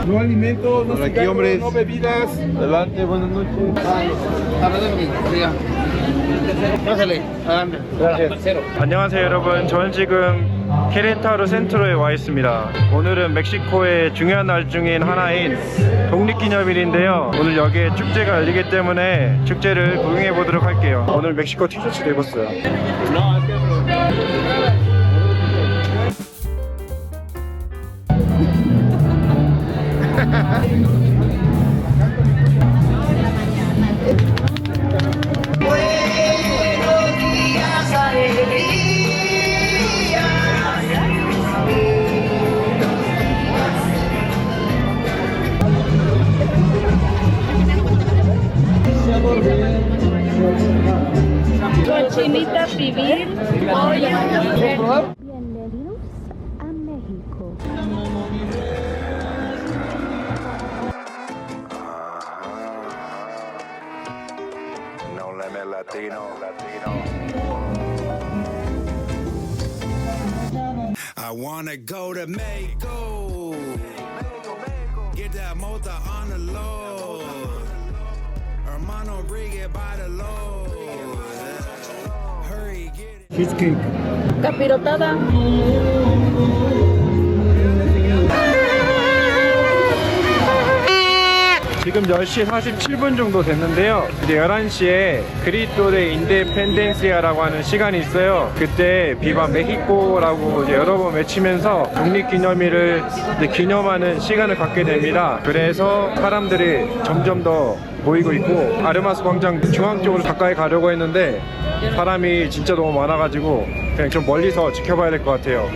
No alimentos, no Por aquí, cigarros, hombres. no bebidas. Adelante, buenas noches. Pásale, adelante. Gracias. 안녕하세요 여러분, 저는 지금 케렌타로 센트로에 와 있습니다. 오늘은 멕시코의 중요한 날 중인 하나인 독립기념일인데요. 오늘 여기에 축제가 열리기 때문에 축제를 구경해 보도록 할게요. 오늘 멕시코 티셔츠도 입었어요. Cochinita pibil, pollo. Bienvenidos a México. No limit Latino. I wanna go to Mexico. Get that mota on the low. Hermano, bring it by the low. Hurry, get it. Cheesecake. Capirotada. 지금 10시 47분 정도 됐는데요. 이제 11시에 그리토 데 인데펜덴시아라고 하는 시간이 있어요. 그때 비바 메히코라고 이제 여러 번 외치면서 독립기념일을 이제 기념하는 시간을 갖게 됩니다. 그래서 사람들이 점점 더 모이고 있고, 아르마스 광장 중앙 쪽으로 가까이 가려고 했는데 사람이 진짜 너무 많아가지고 그냥 좀 멀리서 지켜봐야 될 것 같아요.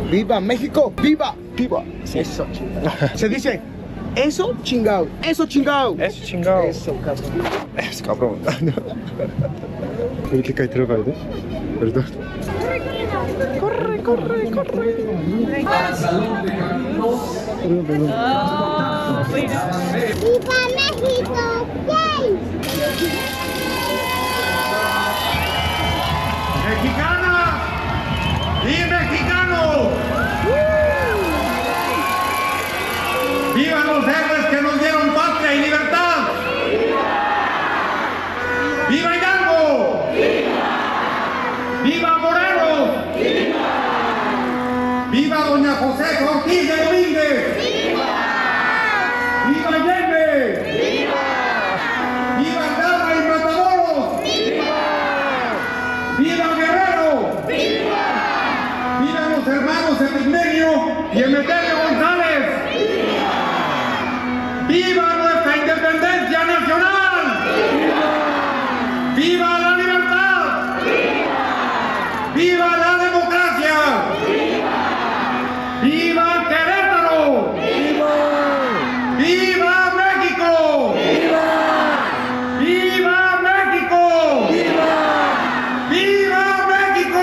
Viva México, viva, viva. Eso. Se dice, eso chingado, eso chingado. 에스 친가. Eso, cabrón. 에스 가브론. 이렇게까지 들어가야 돼? 그래도 ¡Viva México! ¡Yay! ¡Mexicanas! ¡Y mexicanos! ¡Vivan los héroes que nos dieron patria y libertad! ¡Viva Hidalgo! ¡Viva Morelos! ¡Viva Doña José Ortiz de Domínguez! ¡Viva Allende! ¡Viva Aldama y Matamoros! ¡Viva Guerrero! ¡Viva los hermanos Epismenio y Emeterio González! ¡Viva nuestra independencia nacional! ¡Viva la libertad! ¡Viva la democracia! ¡Viva Querétaro! ¡Viva México! ¡Viva México! ¡Viva México!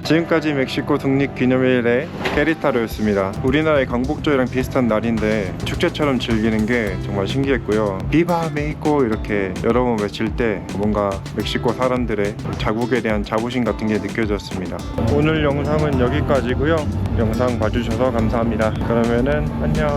지금까지 멕시코 독립기념일의 케리타로였습니다. 우리나라의 광복절이랑 비슷한 날인데 축제처럼 즐기는 게 정말 신기했고요. 비바 멕시코 이렇게 여러 번 외칠 때 뭔가 멕시코 사람들의 자국에 대한 자부심 같은 게 느껴졌습니다. 오늘 영상은 여기까지고요. 영상 봐주셔서 감사합니다. 그러면은 안녕.